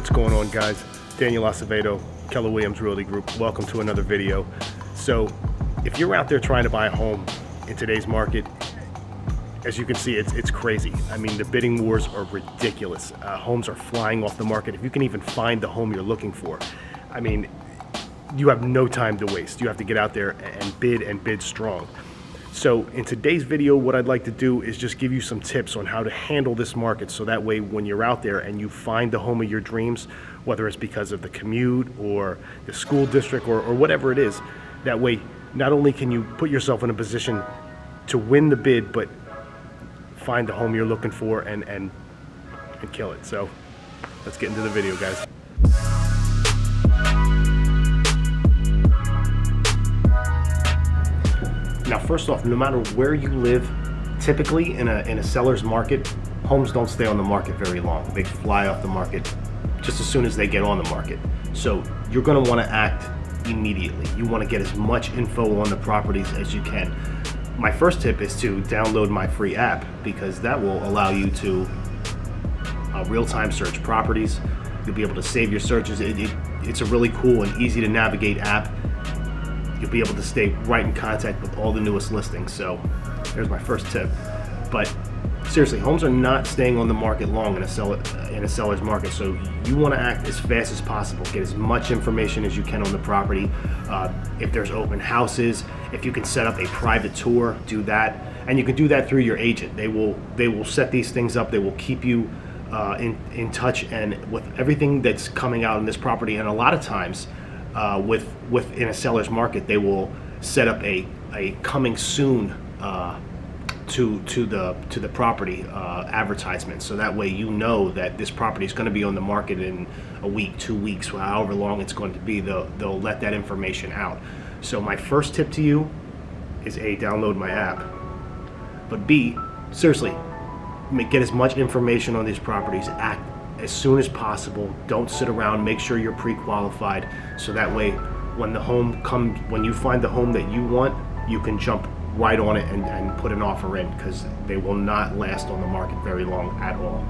What's going on, guys? Daniel Acevedo, Keller Williams Realty Group. Welcome to another video. So if you're out there trying to buy a home in today's market, as you can see, it's crazy. I mean, the bidding wars are ridiculous. Homes are flying off the market. If you can even find the home you're looking for, I mean, you have no time to waste. You have to get out there and bid strong. So in today's video, what I'd like to do is just give you some tips on how to handle this market, so that way when you're out there and you find the home of your dreams, whether it's because of the commute or the school district or whatever it is, that way not only can you put yourself in a position to win the bid, but find the home you're looking for and kill it. So let's get into the video, guys. Now, first off, no matter where you live, typically in a seller's market, homes don't stay on the market very long. They fly off the market just as soon as they get on the market. So you're going to want to act immediately. You want to get as much info on the properties as you can. My first tip is to download my free app, because that will allow you to real-time search properties. You'll be able to save your searches. It's a really cool and easy to navigate app. You'll be able to stay right in contact with all the newest listings. So there's my first tip. But seriously, homes are not staying on the market long in a seller's market. So you want to act as fast as possible. Get as much information as you can on the property. If there's open houses, if you can set up a private tour, do that. And you can do that through your agent. They will set these things up. They will keep you in touch and with everything that's coming out in this property. And a lot of times, within a seller's market, they will set up a coming soon to the property advertisement, so that way you know that this property is going to be on the market in a week, 2 weeks, however long it's going to be. They'll let that information out. So my first tip to you is A, download my app, but B, seriously, get as much information on these properties. Act as soon as possible. Don't sit around. Make sure you're pre-qualified, so that way when you find the home that you want, you can jump right on it and put an offer in, because they will not last on the market very long at all.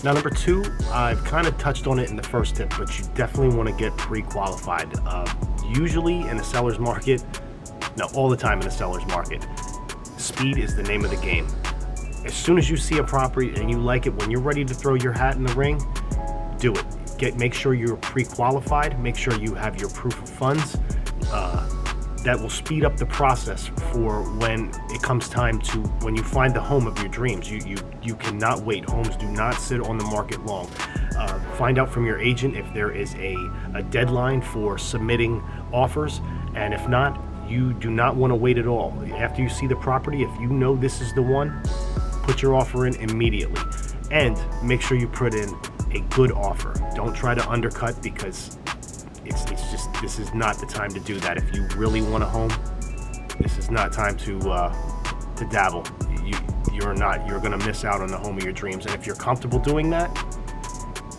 Now, number two, I've kind of touched on it in the first tip, but you definitely want to get pre-qualified. Usually in a seller's market, no, all the time in a seller's market, speed is the name of the game. As soon as you see a property and you like it, when you're ready to throw your hat in the ring, do it. Make sure you're pre-qualified. Make sure you have your proof of funds. That will speed up the process for when it comes time to, when you find the home of your dreams. You cannot wait. Homes do not sit on the market long. Find out from your agent if there is a deadline for submitting offers, and if not, you do not want to wait at all. After you see the property, if you know this is the one, put your offer in immediately, and make sure you put in a good offer. Don't try to undercut, because this is not the time to do that. If you really want a home, this is not time to dabble. You're going to miss out on the home of your dreams. And if you're comfortable doing that,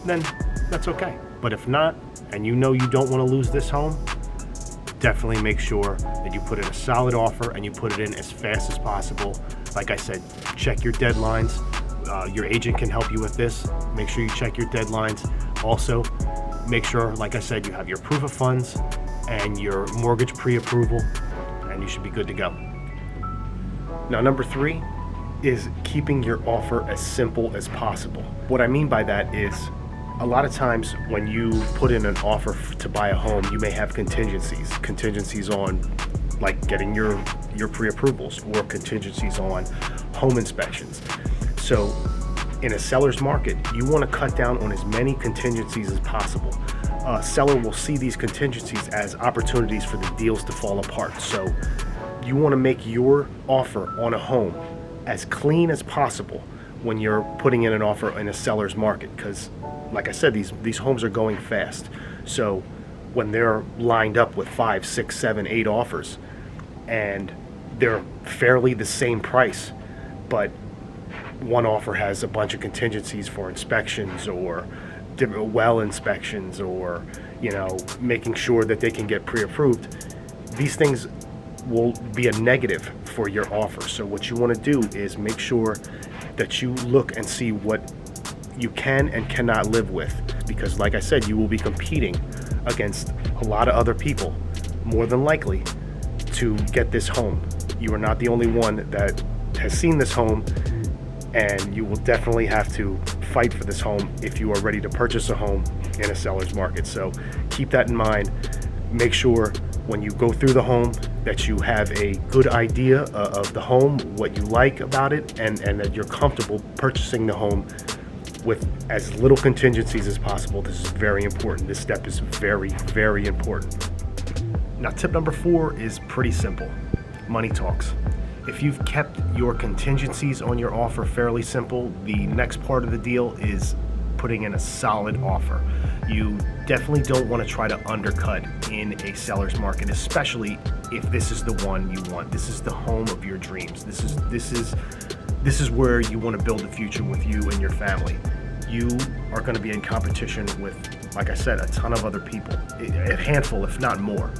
then that's okay. But if not, and you know you don't want to lose this home, definitely make sure that you put in a solid offer and you put it in as fast as possible. Like I said, check your deadlines. Your agent can help you with this. Make sure you check your deadlines. Also, make sure, like I said, you have your proof of funds and your mortgage pre-approval, and you should be good to go. Now, number three is keeping your offer as simple as possible. What I mean by that is, a lot of times when you put in an offer to buy a home, you may have contingencies on, like, getting your pre-approvals, or contingencies on home inspections. So in a seller's market, you want to cut down on as many contingencies as possible. A seller will see these contingencies as opportunities for the deals to fall apart. So you want to make your offer on a home as clean as possible when you're putting in an offer in a seller's market, because like I said, these homes are going fast. So when they're lined up with 5, 6, 7, 8 offers, and they're fairly the same price, but one offer has a bunch of contingencies for inspections or well inspections, or making sure that they can get pre-approved, these things will be a negative for your offer. So what you want to do is make sure that you look and see what you can and cannot live with, because like I said, you will be competing against a lot of other people, more than likely, to get this home. You are not the only one that has seen this home, and you will definitely have to fight for this home if you are ready to purchase a home in a seller's market. So keep that in mind. Make sure when you go through the home that you have a good idea of the home, what you like about it, and that you're comfortable purchasing the home with as little contingencies as possible. This is very important. This step is very, very important. Now, tip number 4 is pretty simple. Money talks. If you've kept your contingencies on your offer fairly simple, the next part of the deal is putting in a solid offer. You definitely don't want to try to undercut in a seller's market, especially if this is the one you want. This is the home of your dreams. This is where you want to build a future with you and your family. You are going to be in competition with, like I said, a ton of other people, a handful, if not more.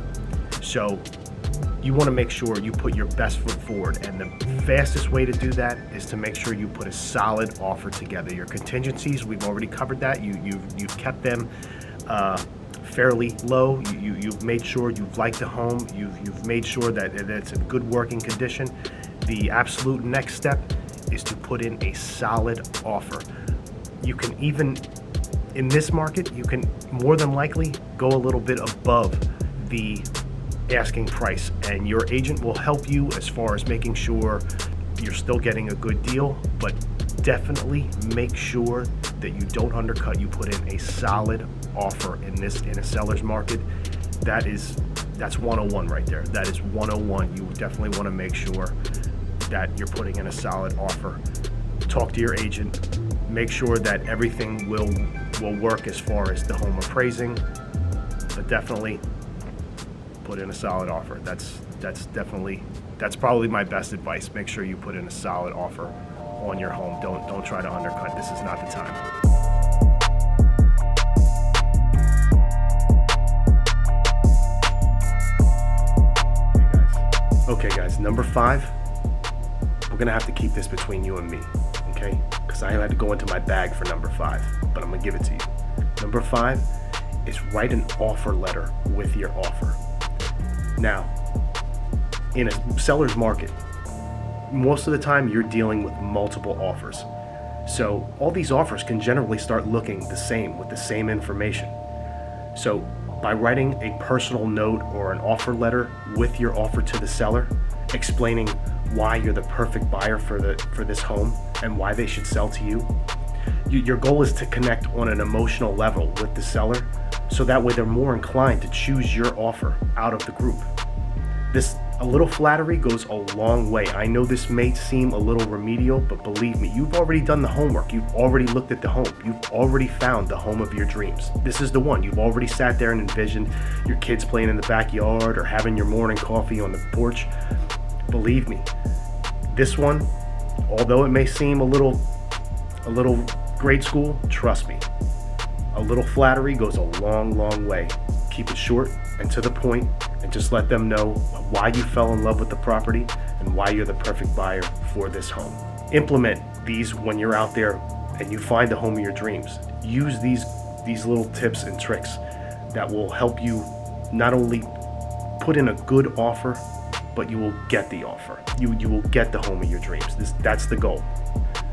So you want to make sure you put your best foot forward, and the fastest way to do that is to make sure you put a solid offer together. Your contingencies, we've already covered that. You've kept them fairly low. You've made sure you've liked the home. You've made sure that it's in good working condition. The absolute next step is to put in a solid offer. You can even, in this market, you can more than likely go a little bit above the asking price, and your agent will help you as far as making sure you're still getting a good deal, but definitely make sure that you don't undercut. You put in a solid offer in a seller's market. That's 101 right there. That is 101. You definitely want to make sure that you're putting in a solid offer. Talk to your agent. Make sure that everything will work as far as the home appraising, but definitely put in a solid offer. That's probably my best advice. Make sure you put in a solid offer on your home. Don't try to undercut. This is not the time. Okay guys, number 5, we're gonna have to keep this between you and me, okay? Because I had to go into my bag for number 5, but I'm gonna give it to you. Number 5 is write an offer letter with your offer. Now, in a seller's market, most of the time you're dealing with multiple offers. So all these offers can generally start looking the same with the same information. So by writing a personal note or an offer letter with your offer to the seller, explaining why you're the perfect buyer for this home and why they should sell to you, your goal is to connect on an emotional level with the seller, so that way they're more inclined to choose your offer out of the group. A little flattery goes a long way. I know this may seem a little remedial, but believe me, you've already done the homework. You've already looked at the home. You've already found the home of your dreams. This is the one. You've already sat there and envisioned your kids playing in the backyard or having your morning coffee on the porch. Believe me, this one, although it may seem a little grade school, trust me, a little flattery goes a long, long way. Keep it short and to the point, and just let them know why you fell in love with the property and why you're the perfect buyer for this home. Implement these when you're out there and you find the home of your dreams. Use these little tips and tricks that will help you not only put in a good offer, but you will get the offer. You will get the home of your dreams. That's the goal.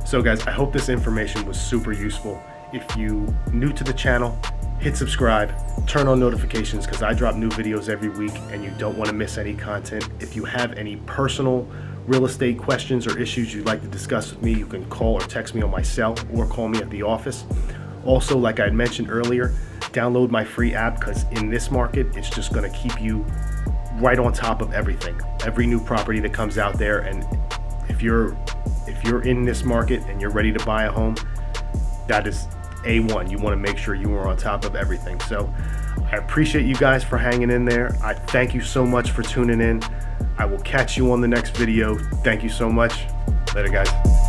So guys, I hope this information was super useful. If you new to the channel, hit subscribe, turn on notifications, because I drop new videos every week and you don't want to miss any content. If you have any personal real estate questions or issues you'd like to discuss with me, you can call or text me on my cell or call me at the office. Also, like I mentioned earlier, download my free app, because in this market, it's just going to keep you right on top of everything. Every new property that comes out there, and if you're in this market and you're ready to buy a home, that is A1. You want to make sure you are on top of everything. So I appreciate you guys for hanging in there. I thank you so much for tuning in. I will catch you on the next video. Thank you so much. Later, guys.